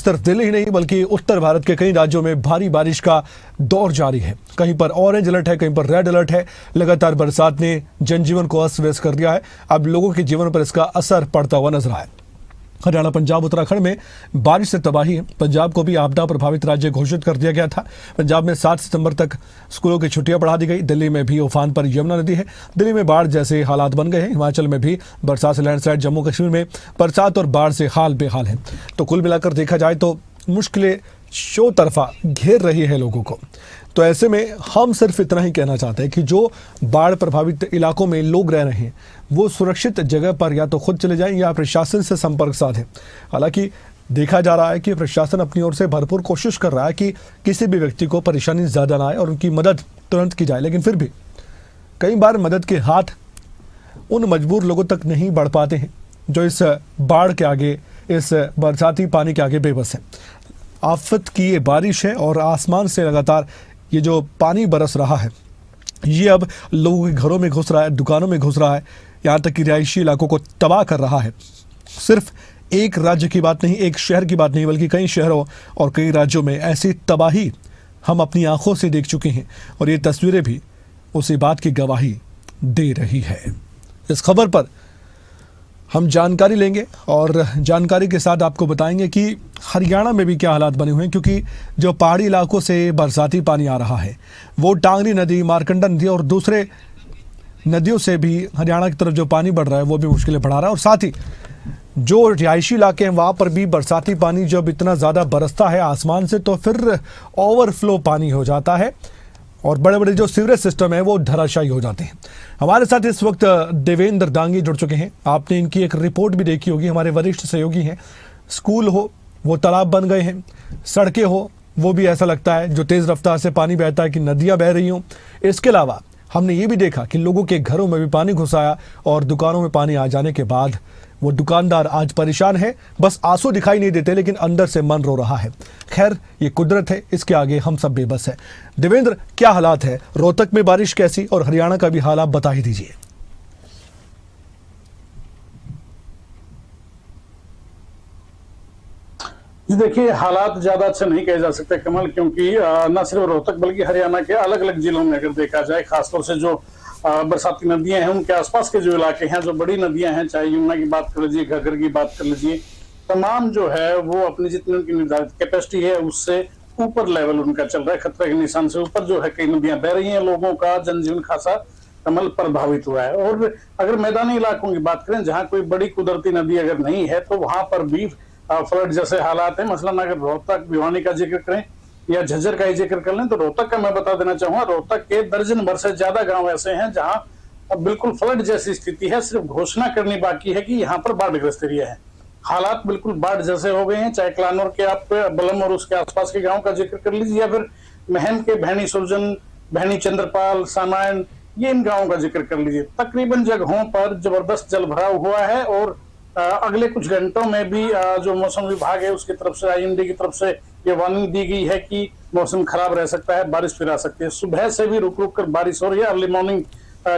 सिर्फ दिल्ली ही नहीं बल्कि उत्तर भारत के कई राज्यों में भारी बारिश का दौर जारी है। कहीं पर ऑरेंज अलर्ट है, कहीं पर रेड अलर्ट है। लगातार बरसात ने जनजीवन को अस्त व्यस्त कर दिया है। अब लोगों के जीवन पर इसका असर पड़ता हुआ नजर आया है। हरियाणा, पंजाब, उत्तराखंड में बारिश से तबाही है। पंजाब को भी आपदा प्रभावित राज्य घोषित कर दिया गया था। पंजाब में 7 सितंबर तक स्कूलों की छुट्टियां बढ़ा दी गई। दिल्ली में भी उफान पर यमुना नदी है। दिल्ली में बाढ़ जैसे हालात बन गए हैं। हिमाचल में भी बरसात से लैंडस्लाइड। जम्मू कश्मीर में बरसात और बाढ़ से हाल बेहाल है। तो कुल मिलाकर देखा जाए तो मुश्किलें शो तरफा घेर रही है लोगों को। तो ऐसे में हम सिर्फ इतना ही कहना चाहते हैं कि जो बाढ़ प्रभावित इलाकों में लोग रह रहे हैं वो सुरक्षित जगह पर या तो खुद चले जाएं या प्रशासन से संपर्क साधें। हालांकि देखा जा रहा है कि प्रशासन अपनी ओर से भरपूर कोशिश कर रहा है कि किसी भी व्यक्ति को परेशानी ज़्यादा ना आए और उनकी मदद तुरंत की जाए, लेकिन फिर भी कई बार मदद के हाथ उन मजबूर लोगों तक नहीं बढ़ पाते हैं जो इस बाढ़ के आगे, इस बरसाती पानी के आगे बेबस है। आफत की ये बारिश है और आसमान से लगातार ये जो पानी बरस रहा है ये अब लोगों के घरों में घुस रहा है, दुकानों में घुस रहा है, यहाँ तक कि रिहायशी इलाकों को तबाह कर रहा है। सिर्फ एक राज्य की बात नहीं, एक शहर की बात नहीं, बल्कि कई शहरों और कई राज्यों में ऐसी तबाही हम अपनी आंखों से देख चुके हैं और ये तस्वीरें भी उसी बात की गवाही दे रही है। इस खबर पर हम जानकारी लेंगे और जानकारी के साथ आपको बताएंगे कि हरियाणा में भी क्या हालात बने हुए हैं, क्योंकि जो पहाड़ी इलाकों से बरसाती पानी आ रहा है वो टांगरी नदी, मारकंडा नदी और दूसरे नदियों से भी हरियाणा की तरफ जो पानी बढ़ रहा है वो भी मुश्किलें बढ़ा रहा है। और साथ ही जो रिहायशी इलाके हैं वहाँ पर भी बरसाती पानी जब इतना ज़्यादा बरसता है आसमान से तो फिर ओवरफ्लो पानी हो जाता है और बड़े बड़े जो सीवरेज सिस्टम है वो धराशायी हो जाते हैं। हमारे साथ इस वक्त देवेंद्र डांगी जुड़ चुके हैं। आपने इनकी एक रिपोर्ट भी देखी होगी, हमारे वरिष्ठ सहयोगी हैं। स्कूल हो वो तालाब बन गए हैं, सड़कें हो वो भी ऐसा लगता है जो तेज़ रफ्तार से पानी बहता है कि नदियाँ बह रही हों। इसके अलावा हमने ये भी देखा कि लोगों के घरों में भी पानी घुस आया और दुकानों में पानी आ जाने के बाद वो दुकानदार आज परेशान है। बस आंसू दिखाई नहीं देते लेकिन अंदर से मन रो रहा है। खैर ये कुदरत है, इसके आगे हम सब बेबस है। देवेंद्र, क्या हालात है? रोहतक में बारिश कैसी और हरियाणा का भी हाल आप बता ही दीजिए। देखिए, हालात ज्यादा अच्छे नहीं कहे जा सकते कमल, क्योंकि न सिर्फ रोहतक बल्कि हरियाणा के अलग अलग जिलों में अगर देखा जाए, खासतौर से जो बरसाती नदियां हैं उनके आसपास के जो इलाके हैं, जो बड़ी नदियां हैं, चाहे यमुना की बात कर लीजिए, घग्गर की बात कर लीजिए, तमाम जो है वो अपनी जितनी उनकी निर्धारित कैपेसिटी है उससे ऊपर लेवल उनका चल रहा है। खतरे के निशान से ऊपर जो है कई नदियां बह रही हैं। लोगों का जनजीवन खासा कमल प्रभावित हुआ है। और अगर मैदानी इलाकों की बात करें जहां कोई बड़ी कुदरती नदी अगर नहीं है तो वहां पर भी फ्लड जैसे हालात हैं। मसलन अगर रोहतक, भिवानी का जिक्र करें या झज्जर का ही जिक्र कर लें तो रोहतक का मैं बता देना चाहूंगा, रोहतक के दर्जन भर से ज्यादा गांव ऐसे हैं जहां अब बिल्कुल फ्लड जैसी स्थिति है। सिर्फ घोषणा करनी बाकी है कि यहाँ पर बाढ़ग्रस्त एरिया है। हालात बिल्कुल बाढ़ जैसे हो गए हैं। चाहे क्लानौर के आप बलम और उसके आसपास के गांव का जिक्र कर लीजिए या फिर महम के भैनी सुरजन, भैनी चंद्रपाल, सामायन, ये इन गांवों का जिक्र कर लीजिए। तकरीबन जगहों पर जबरदस्त जल भराव हुआ है और अगले कुछ घंटों में भी जो मौसम विभाग है उसकी तरफ से, IMD की तरफ से ये वार्निंग दी गई है कि मौसम खराब रह सकता है, बारिश फिर आ सकती है। सुबह से भी रुक रुक कर बारिश हो रही है। अर्ली मॉर्निंग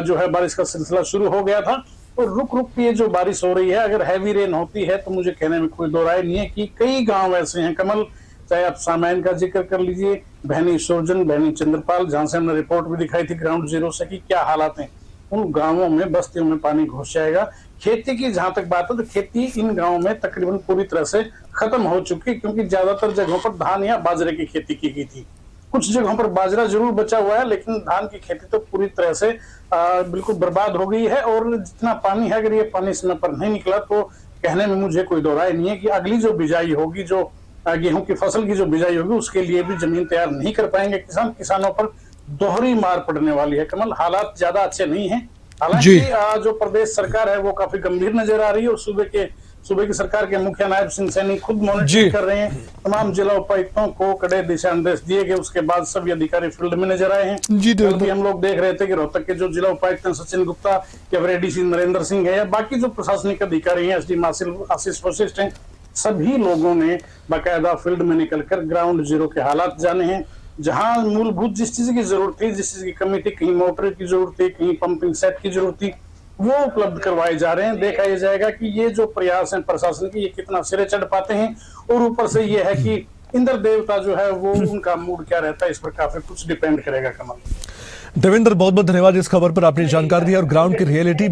जो है बारिश का सिलसिला शुरू हो गया था और रुक रुक के ये जो बारिश हो रही है, अगर हैवी रेन होती है तो मुझे कहने में कोई दो राय नहीं है कि कई गांव ऐसे हैं कमल, चाहे आप सामायन का जिक्र कर लीजिए, भैनी सुरजन, भैनी चंद्रपाल, जहां से हमने रिपोर्ट भी दिखाई थी ग्राउंड जीरो से कि क्या हालात हैं। उन गांवों में, बस्तियों में पानी घुस जाएगा। खेती की जहां तक बात है तो खेती इन गांवों में तकरीबन पूरी तरह से खत्म हो चुकी है, क्योंकि ज्यादातर जगहों पर धान या बाजरे की खेती की गई थी। कुछ जगहों पर बाजरा जरूर बचा हुआ है लेकिन धान की खेती तो पूरी तरह से बिल्कुल बर्बाद हो गई है। और जितना पानी है, अगर ये पानी समय पर नहीं निकला तो कहने में मुझे कोई दो राय नहीं है कि अगली जो बिजाई होगी, जो गेहूं की फसल की जो बिजाई होगी, उसके लिए भी जमीन तैयार नहीं कर पाएंगे किसानों पर दोहरी मार पड़ने वाली है। कमल, हालात ज्यादा अच्छे नहीं है। हालांकि जो प्रदेश सरकार है वो काफी गंभीर नजर आ रही है और सूबे की सरकार के मुख्य नायब सिंह सैनी खुद मॉनिटरिंग कर रहे हैं। तमाम जिला उपायुक्तों को कड़े दिशा निर्देश दिए गए, उसके बाद सभी अधिकारी फील्ड में नजर आए हैं। कल भी हम लोग देख रहे थे कि रोहतक के जो जिला उपायुक्त हैं सचिन गुप्ता या फिर ADC नरेंद्र सिंह है या बाकी जो प्रशासनिक अधिकारी हैं, SD आशीष वशिष्ठ हैं, सभी लोगों ने बाकायदा फील्ड में निकलकर ग्राउंड जीरो के हालात जाने हैं। जहां मूलभूत जिस चीज की जरूरत थी, जिस चीज की कमी थी, कहीं मोटर की जरूरत थी, कहीं पंपिंग सेट की जरूरत थी, वो उपलब्ध करवाए जा रहे हैं। देखा यह जाएगा कि ये जो प्रयास हैं प्रशासन के, ये कितना सिरे चढ़ पाते हैं और ऊपर से ये है कि इंद्र देवता जो है वो उनका मूड क्या रहता है, इस पर काफी कुछ डिपेंड करेगा कमल। देवेंद्र, बहुत बहुत धन्यवाद इस खबर पर आपने जानकारी दी और ग्राउंड की रियलिटी भी